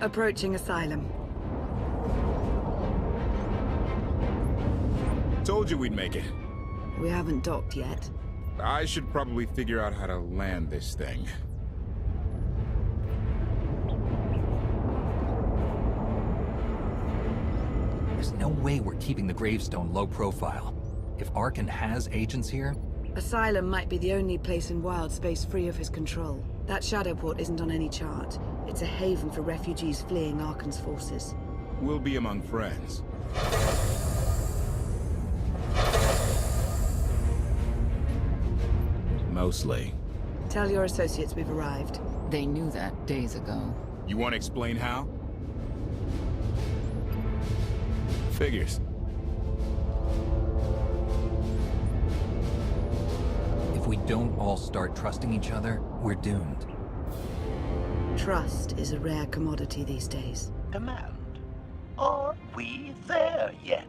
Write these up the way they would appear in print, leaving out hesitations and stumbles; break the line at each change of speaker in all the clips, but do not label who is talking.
Approaching Asylum.
Told you we'd make it.
We haven't docked yet.
I should probably figure out how to land this thing.
There's no way we're keeping the gravestone low profile. If Arkan has agents here...
Asylum might be the only place in wild space free of his control. That Shadowport isn't on any chart. It's a haven for refugees fleeing Arkan's forces.
We'll be among friends. Mostly.
Tell your associates we've arrived.
They knew that days ago.
You want to explain how? Figures.
If we don't all start trusting each other, we're doomed.
Trust is a rare commodity these days.
Command. Are we there yet?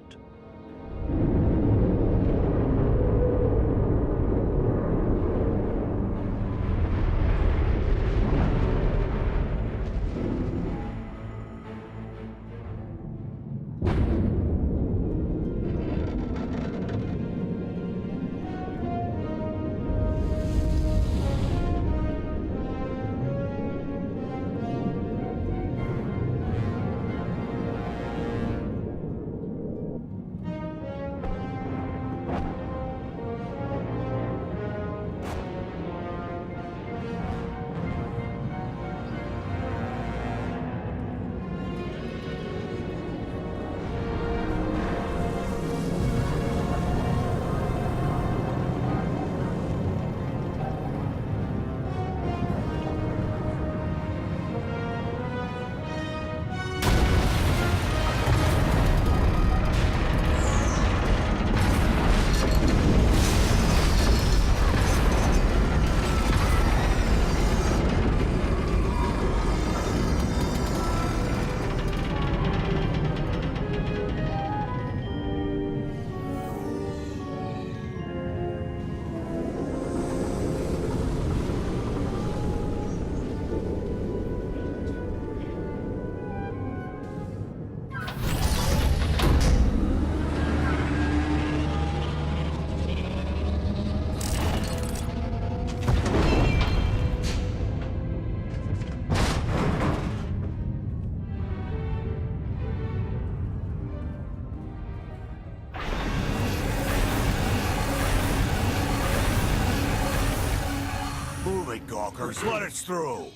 Move it, gawkers. Let us through.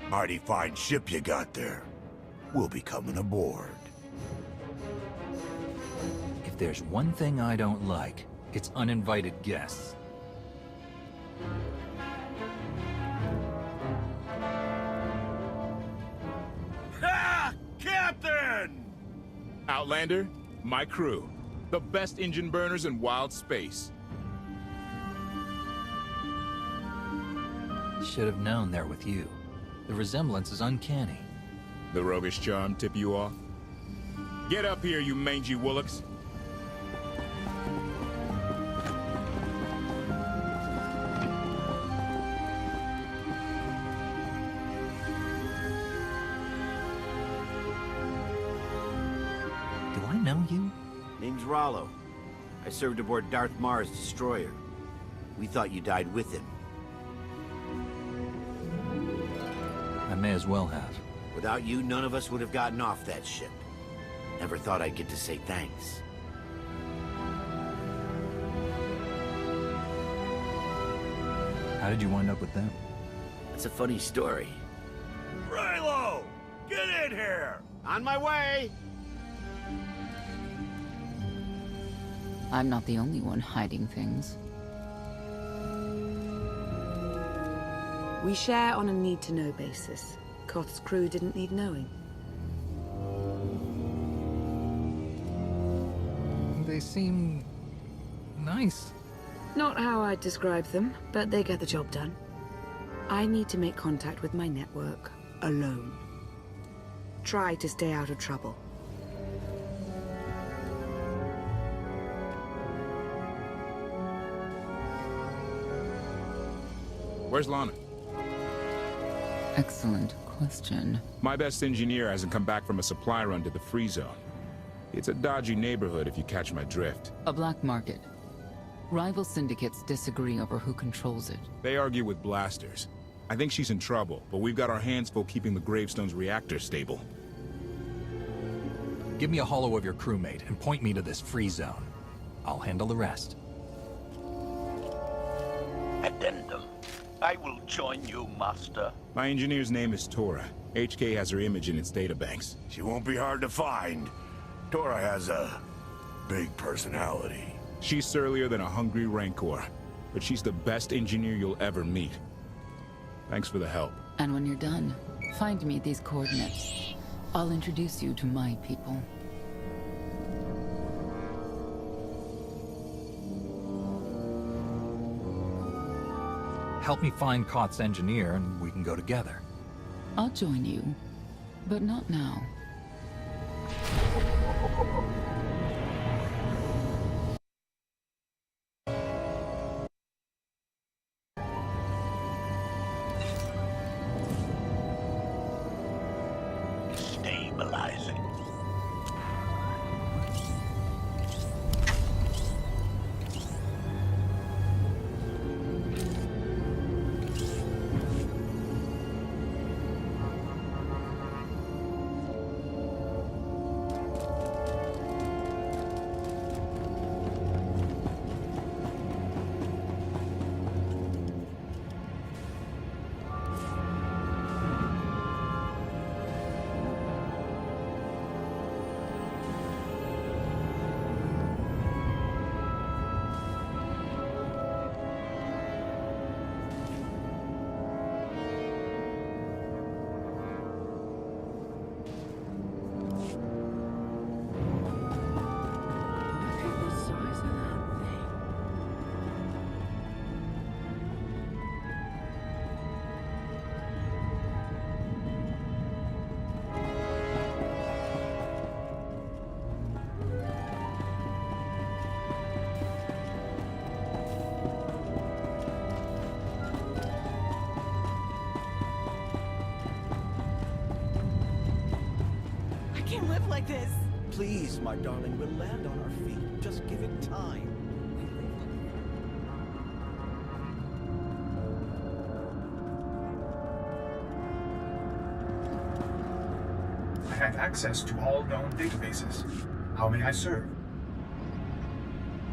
Mighty fine ship you got there. We'll be coming aboard.
If there's one thing I don't like, it's uninvited guests.
Ha! Captain!
Outlander, my crew. The best engine burners in wild space.
Should have known they're with you. The resemblance is uncanny.
The roguish charm tip you off? Get up here, you mangy woolocks.
Do I know you?
Name's Rollo. I served aboard Darth Marr's destroyer. We thought you died with him.
I may as well have.
Without you, none of us would have gotten off that ship. Never thought I'd get to say thanks.
How did you wind up with them?
It's a funny story.
Raylo! Get in here!
On my way!
I'm not the only one hiding things.
We share on a need-to-know basis. KOTFE's crew didn't need knowing.
They seem... nice.
Not how I'd describe them, but they get the job done. I need to make contact with my network, alone. Try to stay out of trouble.
Where's Lana?
Excellent question.
My best engineer hasn't come back from a supply run to the free zone. It's a dodgy neighborhood if you catch my drift.
A black market. Rival syndicates disagree over who controls it.
They argue with blasters. I think she's in trouble, but we've got our hands full keeping the Gravestone's reactor stable.
Give me a holo of your crewmate and point me to this free zone. I'll handle the rest.
Addendum. I will join you, Master.
My engineer's name is Tora. HK has her image in its databanks.
She won't be hard to find. Tora has a big personality.
She's surlier than a hungry rancor, but she's the best engineer you'll ever meet. Thanks for the help.
And when you're done, find me at these coordinates. I'll introduce you to my people.
Help me find KOTFE's engineer and we can go together.
I'll join you, but not now.
Stabilizing.
Can't live like this.
Please, my darling, we'll land on our feet. Just give it time.
I have access to all known databases. How may I serve?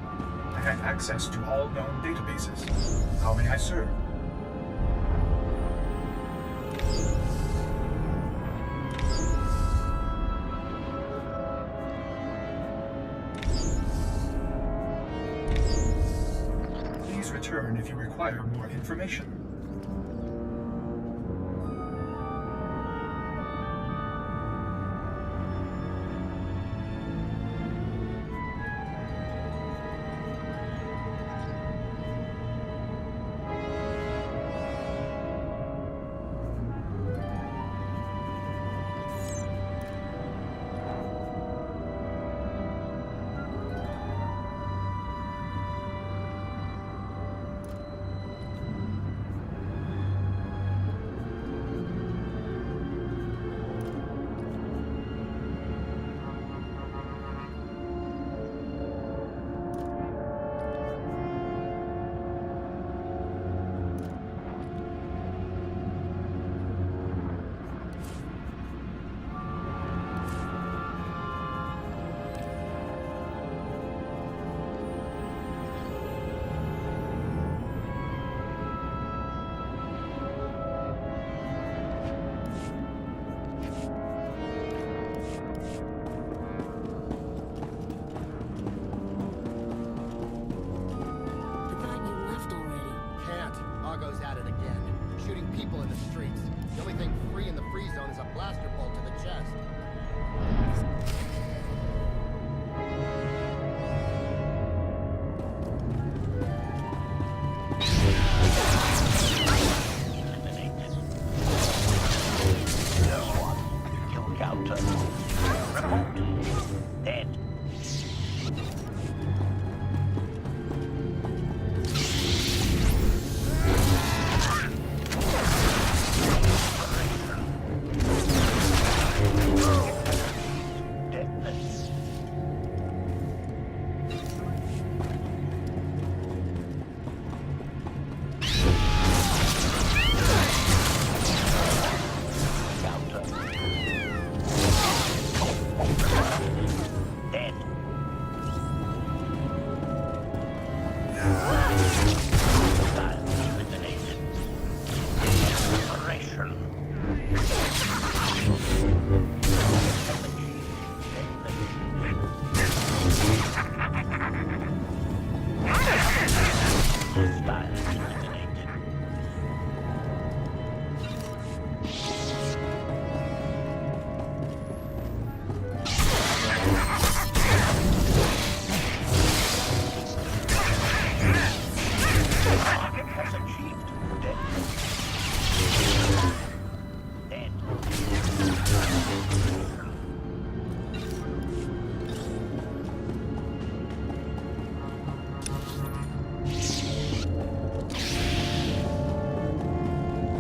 I have access to all known databases. How may I serve? Return if you require more information.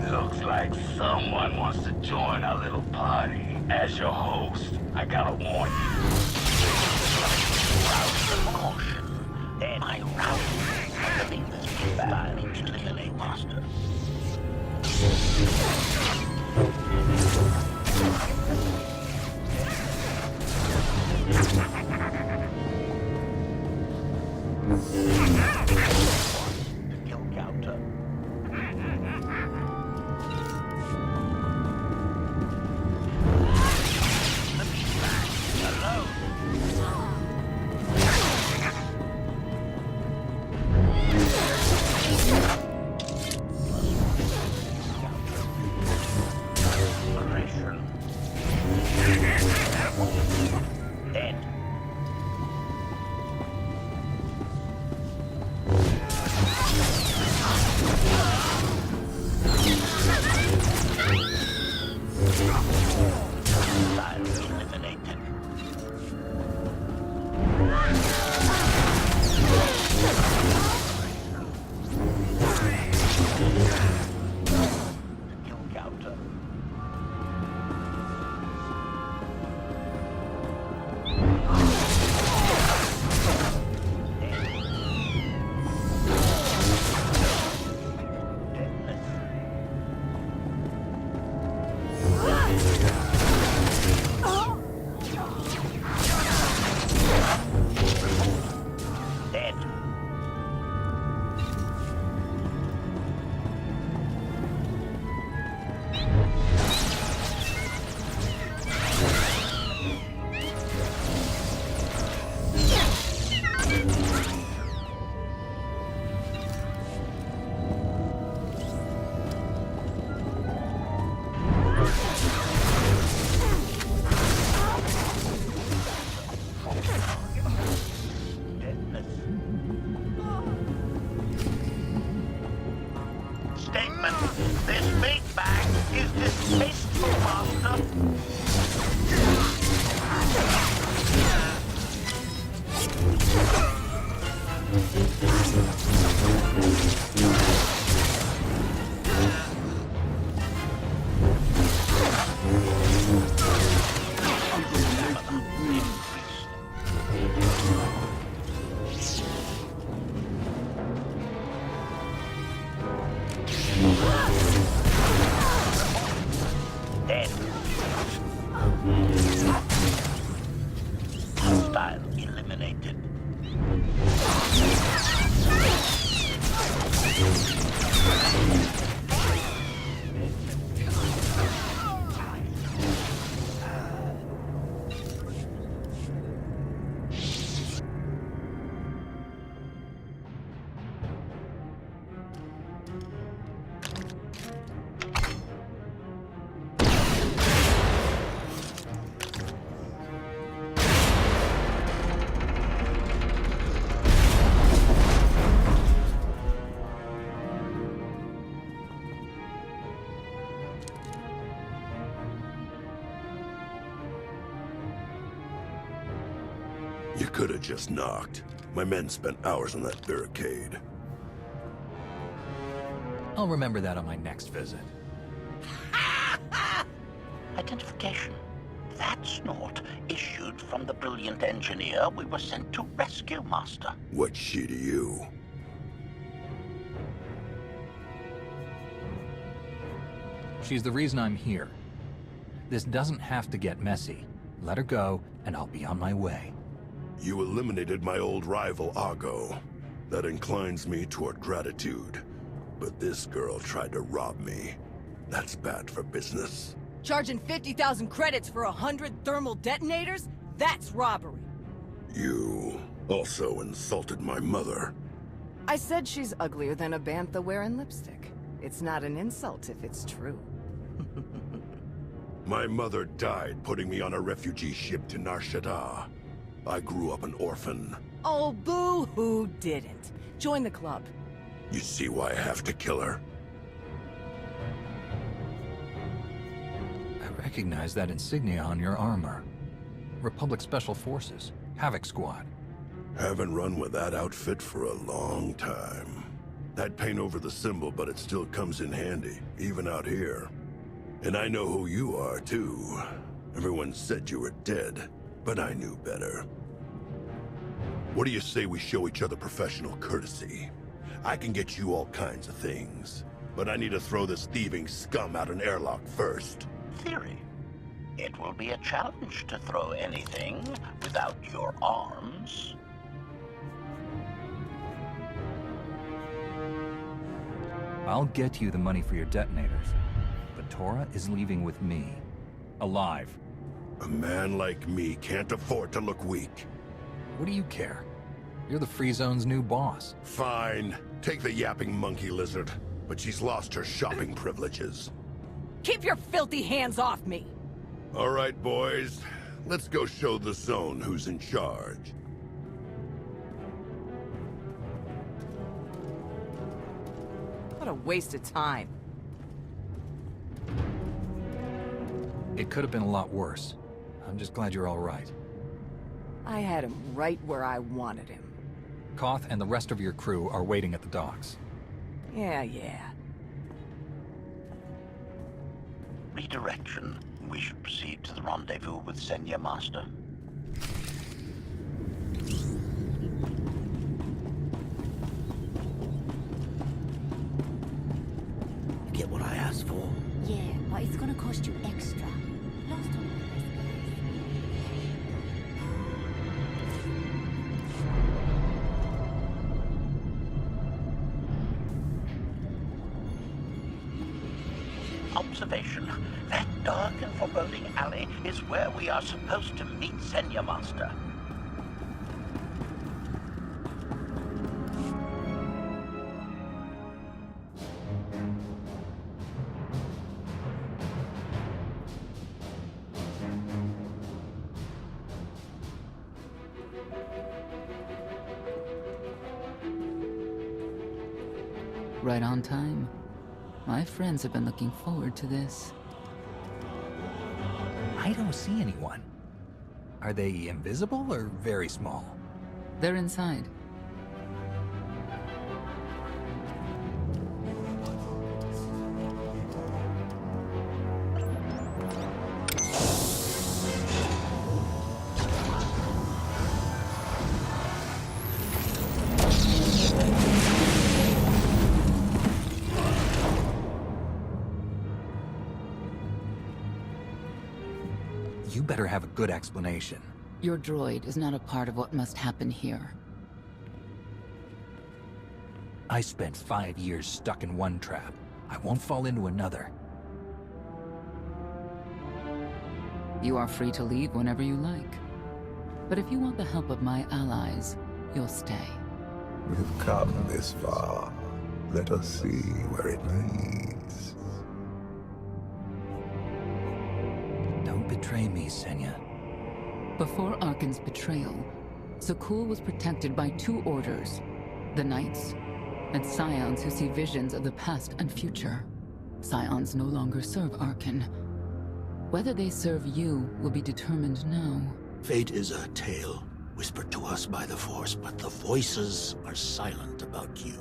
Looks like someone wants to join our little party. As your host, I gotta warn you. Rouse the caution. Then I rouse the leaders back into the innate master. The kill counter. This meat bag is distasteful, Master. Hostile eliminated.
You could have just knocked. My men spent hours on that barricade.
I'll remember that on my next visit.
Identification. That snort issued from the brilliant engineer we were sent to rescue, Master.
What's she to you?
She's the reason I'm here. This doesn't have to get messy. Let her go, and I'll be on my way.
You eliminated my old rival, Argo. That inclines me toward gratitude. But this girl tried to rob me. That's bad for business.
Charging 50,000 credits for 100 thermal detonators? That's robbery.
You also insulted my mother.
I said she's uglier than a bantha wearing lipstick. It's not an insult if it's true.
My mother died putting me on a refugee ship to Nar Shaddaa. I grew up an orphan.
Oh, boo-hoo didn't. Join the club.
You see why I have to kill her?
I recognize that insignia on your armor. Republic Special Forces, Havoc Squad.
Haven't run with that outfit for a long time. I'd paint over the symbol, but it still comes in handy, even out here. And I know who you are, too. Everyone said you were dead, but I knew better. What do you say we show each other professional courtesy? I can get you all kinds of things, but I need to throw this thieving scum out an airlock first.
Theory. It will be a challenge to throw anything without your arms.
I'll get you the money for your detonators, but Tora is leaving with me. Alive.
A man like me can't afford to look weak.
What do you care? You're the Free Zone's new boss.
Fine. Take the yapping monkey lizard, but she's lost her shopping privileges.
Keep your filthy hands off me!
All right, boys. Let's go show the Zone who's in charge.
What a waste of time.
It could have been a lot worse. I'm just glad you're all right.
I had him right where I wanted him.
Koth and the rest of your crew are waiting at the docks.
Yeah.
Redirection. We should proceed to the rendezvous with Senya Master.
Get what I asked for.
Yeah, but it's gonna cost you extra. Lost on the risk,
Observation. That dark and foreboding alley is where we are supposed to meet Senya Master.
Right on time. My friends have been looking forward to this.
I don't see anyone. Are they invisible or very small?
They're inside.
You better have a good explanation.
Your droid is not a part of what must happen here.
I spent 5 years stuck in one trap. I won't fall into another.
You are free to leave whenever you like. But if you want the help of my allies, you'll stay.
We've come this far. Let us see where it leads.
Don't betray me, Senya.
Before Arkan's betrayal, Zakul was protected by 2 orders. The Knights, and Scions who see visions of the past and future. Scions no longer serve Arkan. Whether they serve you will be determined now.
Fate is a tale whispered to us by the Force, but the voices are silent about you.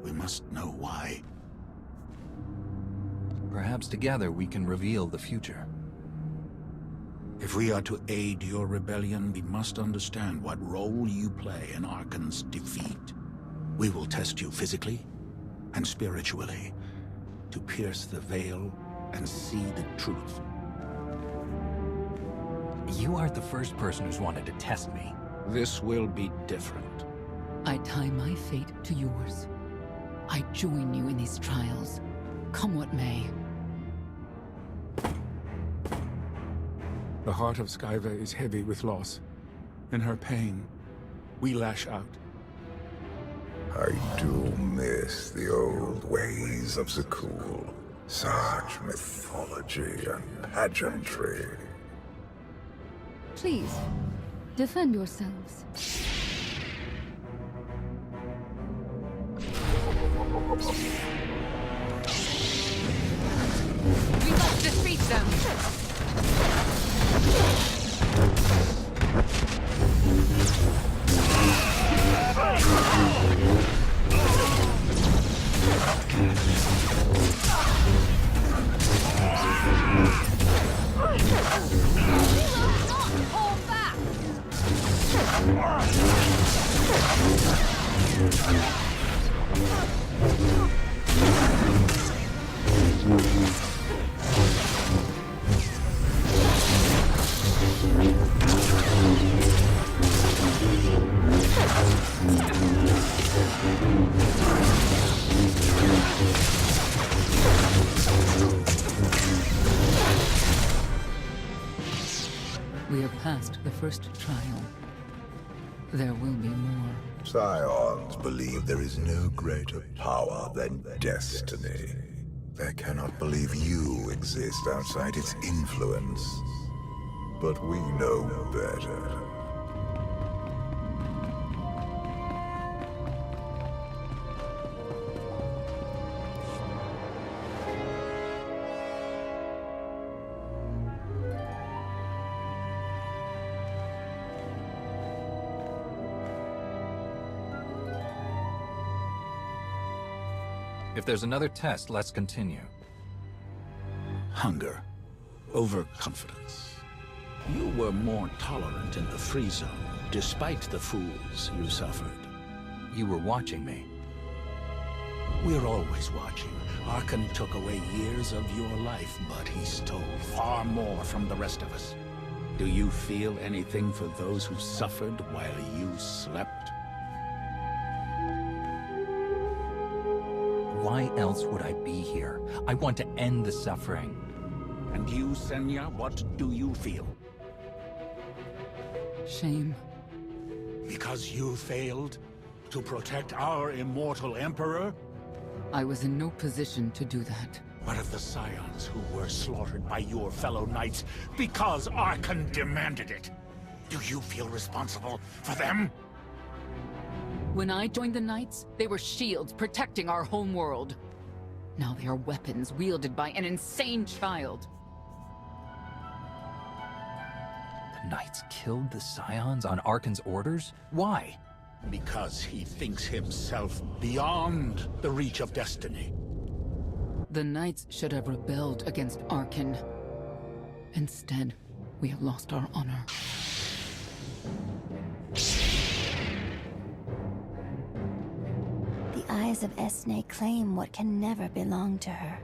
We must know why.
Perhaps together we can reveal the future.
If we are to aid your rebellion, we must understand what role you play in Arkan's defeat. We will test you physically and spiritually to pierce the veil and see the truth.
You aren't the first person who's wanted to test me.
This will be different.
I tie my fate to yours. I join you in these trials, come what may.
The heart of Skyva is heavy with loss. In her pain, we lash out.
I do miss the old ways of Zakul. Such mythology and pageantry.
Please, defend yourselves.
We must defeat them! We have passed the first trial. There will be more.
Scions believe there is no greater power than destiny. They cannot believe you exist outside its influence. But we know better.
If there's another test, let's continue.
Hunger. Overconfidence. You were more tolerant in the free zone, despite the fools you suffered.
You were watching me.
We're always watching. Arkan took away years of your life, but he stole far more from the rest of us. Do you feel anything for those who suffered while you slept?
Why else would I be here? I want to end the suffering.
And you, Senya, what do you feel?
Shame.
Because you failed to protect our immortal Emperor?
I was in no position to do that.
What of the Scions who were slaughtered by your fellow knights because Arkan demanded it? Do you feel responsible for them?
When I joined the Knights, they were shields protecting our home world. Now they are weapons wielded by an insane child.
The Knights killed the Scions on Arkan's orders? Why?
Because he thinks himself beyond the reach of destiny.
The Knights should have rebelled against Arkan. Instead, we have lost our honor.
The eyes of Esne claim what can never belong to her.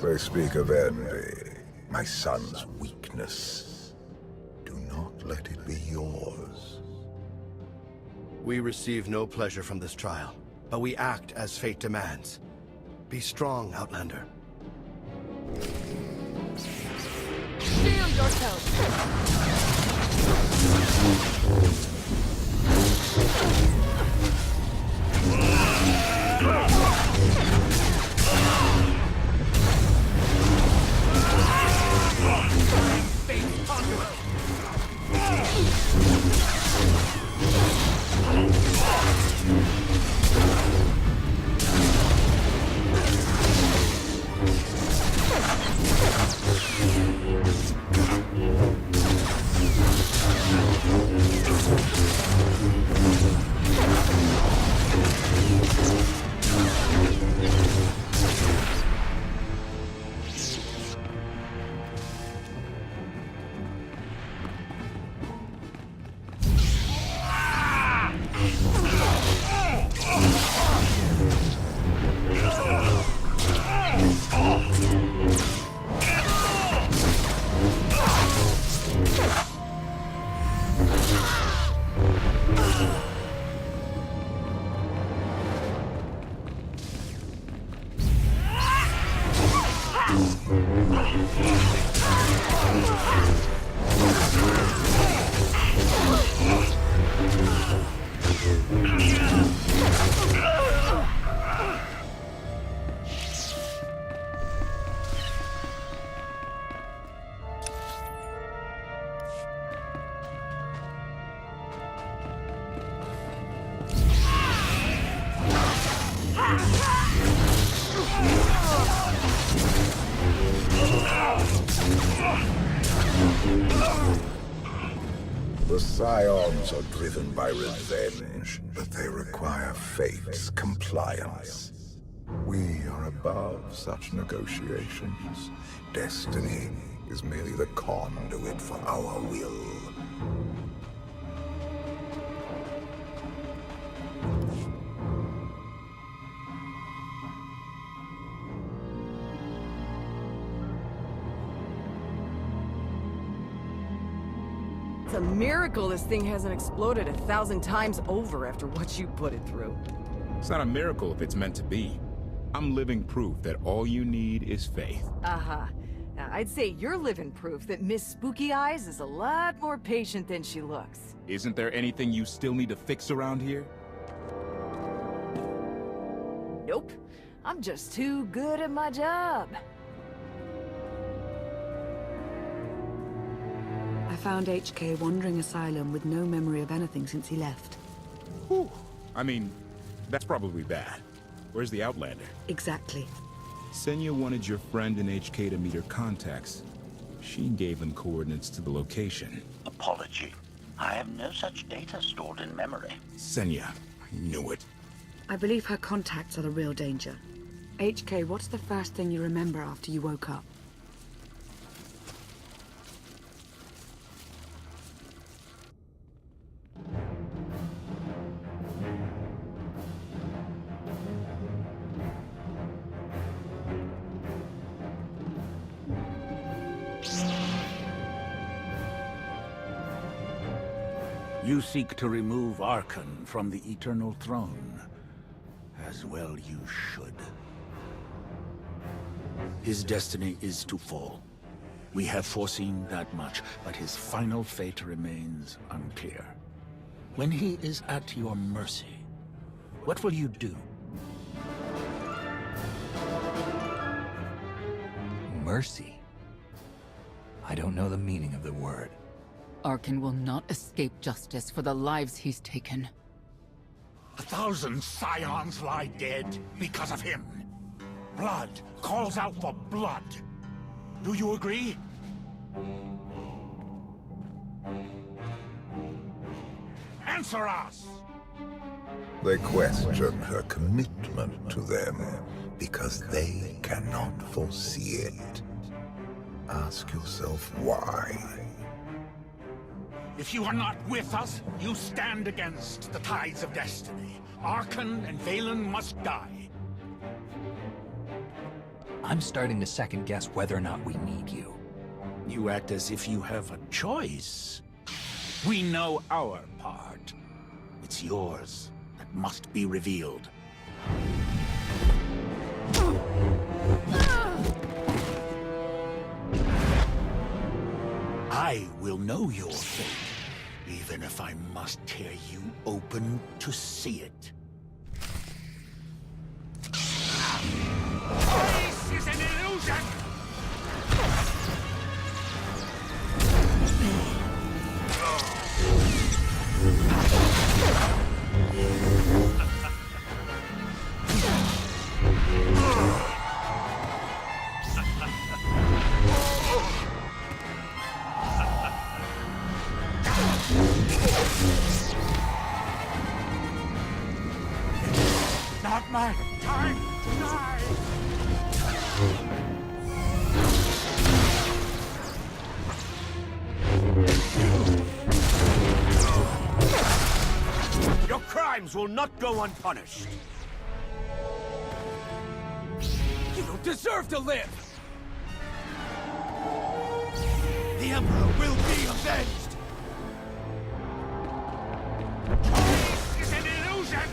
They speak of envy, my son's weakness. Do not let it be yours.
We receive no pleasure from this trial, but we act as fate demands. Be strong, Outlander.
Shield yourself!
The Scions are driven by revenge, but they require fate's compliance. We are above such negotiations. Destiny is merely the conduit for our will.
It's a miracle this thing hasn't exploded 1,000 times over after what you put it through.
It's not a miracle if it's meant to be. I'm living proof that all you need is faith.
Now, I'd say you're living proof that Miss Spooky Eyes is a lot more patient than she looks.
Isn't there anything you still need to fix around here?
Nope. I'm just too good at my job.
I found HK wandering Asylum with no memory of anything since he left.
Whew. I mean, that's probably bad. Where's the Outlander?
Exactly.
Senya wanted your friend in HK to meet her contacts. She gave him coordinates to the location.
Apology. I have no such data stored in memory.
Senya, I knew it.
I believe her contacts are the real danger. HK, what's the first thing you remember after you woke up?
You seek to remove Archon from the Eternal Throne. As well you should. His destiny is to fall. We have foreseen that much, but his final fate remains unclear. When he is at your mercy, what will you do?
Mercy? I don't know the meaning of the word.
Archon will not escape justice for the lives he's taken.
1,000 Scions lie dead because of him. Blood calls out for blood. Do you agree? Answer us!
They question her commitment to them because they cannot foresee it. Ask yourself why.
If you are not with us, you stand against the tides of destiny. Archon and Valen must die.
I'm starting to second-guess whether or not we need you.
You act as if you have a choice. We know our part. It's yours that must be revealed. I will know your fate, even if I must tear you open to see it. This is an illusion! Not my time to die!
Your crimes will not go unpunished.
You don't deserve to live!
The Emperor will be avenged!
Choice is an illusion!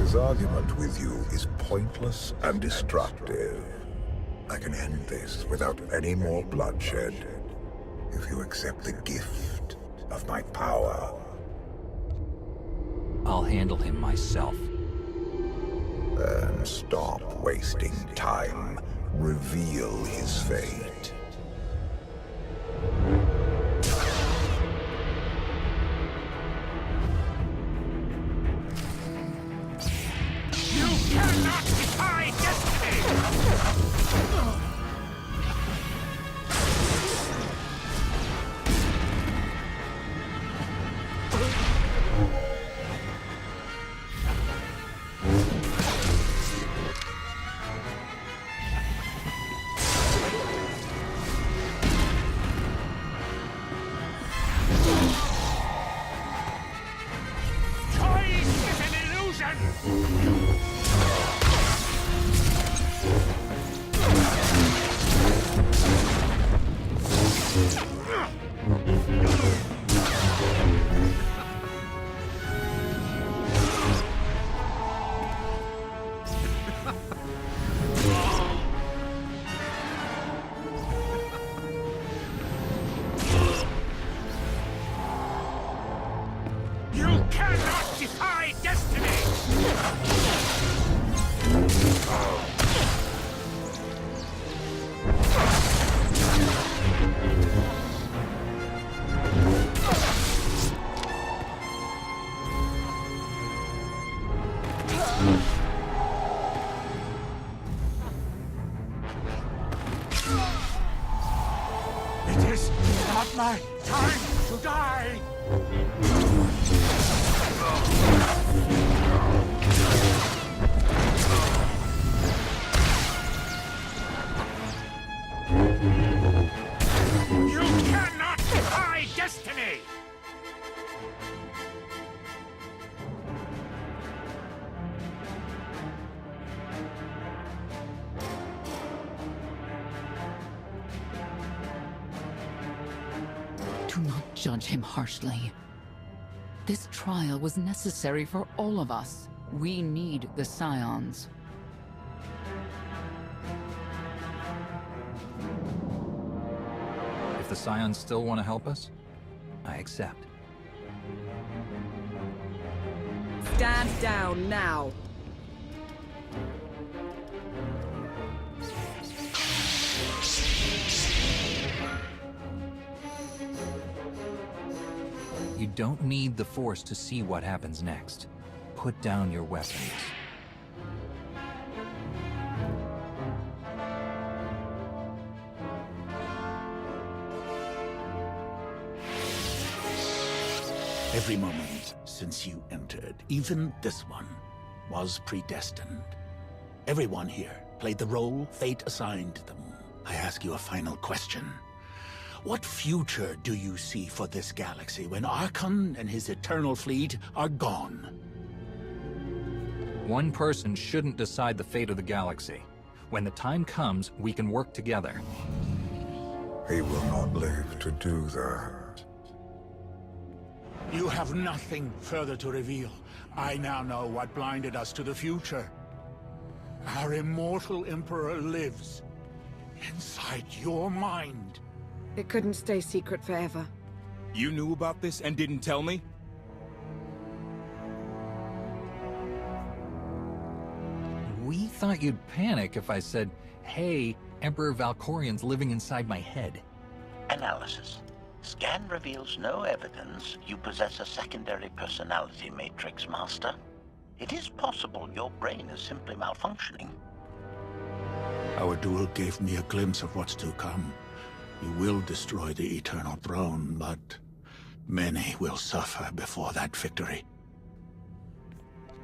His argument with you is pointless and destructive. I can end this without any more bloodshed, if you accept the gift of my power.
I'll handle him myself.
Then stop wasting time. Reveal his fate.
You cannot defy destiny! You cannot defy destiny! It is not my time to die! You cannot defy destiny!
Do not judge him harshly. This trial was necessary for all of us. We need the Scions.
If the Scions still want to help us, I accept.
Stand down now.
You don't need the Force to see what happens next. Put down your weapons.
Every moment since you entered, even this one, was predestined. Everyone here played the role fate assigned them. I ask you a final question. What future do you see for this galaxy when Archon and his eternal fleet are gone?
One person shouldn't decide the fate of the galaxy. When the time comes, we can work together.
He will not live to do that.
You have nothing further to reveal. I now know what blinded us to the future. Our immortal Emperor lives inside your mind.
It couldn't stay secret forever.
You knew about this and didn't tell me?
We thought you'd panic if I said, hey, Emperor Valkorian's living inside my head.
Analysis. Scan reveals no evidence you possess a secondary personality matrix, Master. It is possible your brain is simply malfunctioning.
Our duel gave me a glimpse of what's to come. You will destroy the Eternal Throne, but many will suffer before that victory.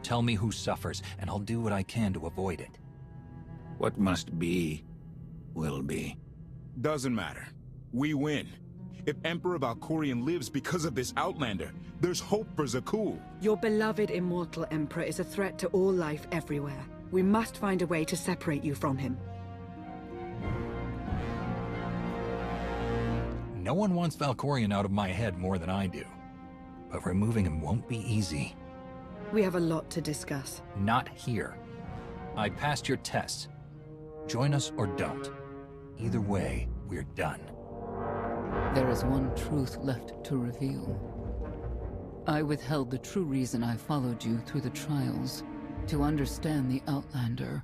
Tell me who suffers, and I'll do what I can to avoid it.
What must be, will be.
Doesn't matter. We win. If Emperor Valkorian lives because of this Outlander, there's hope for Zakul.
Your beloved immortal Emperor is a threat to all life everywhere. We must find a way to separate you from him.
No one wants Valkorian out of my head more than I do. But removing him won't be easy.
We have a lot to discuss.
Not here. I passed your test. Join us or don't. Either way, we're done.
There is one truth left to reveal. I withheld the true reason I followed you through the trials, to understand the Outlander,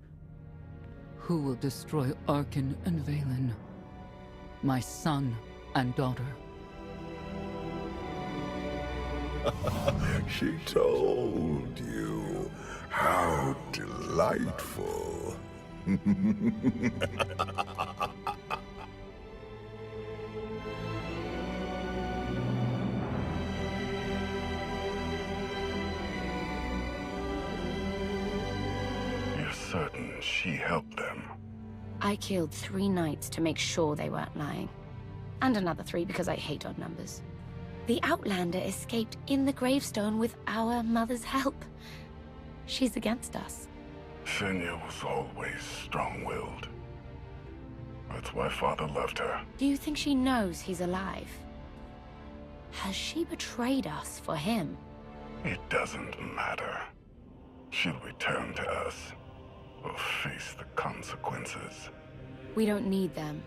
who will destroy Arkin and Valen, my son and daughter.
She told you. How delightful.
You're certain she helped them?
I killed 3 knights to make sure they weren't lying. And another 3 because I hate odd numbers. The Outlander escaped in the gravestone with our mother's help. She's against us.
Senya was always strong-willed. That's why Father loved her.
Do you think she knows he's alive? Has she betrayed us for him?
It doesn't matter. She'll return to us, or face the consequences.
We don't need them.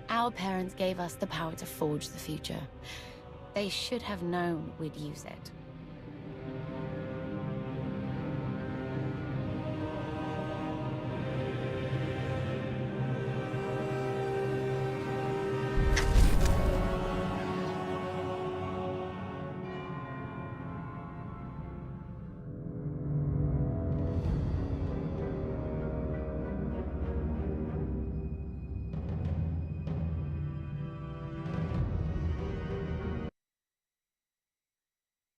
Our parents gave us the power to forge the future. They should have known we'd use it.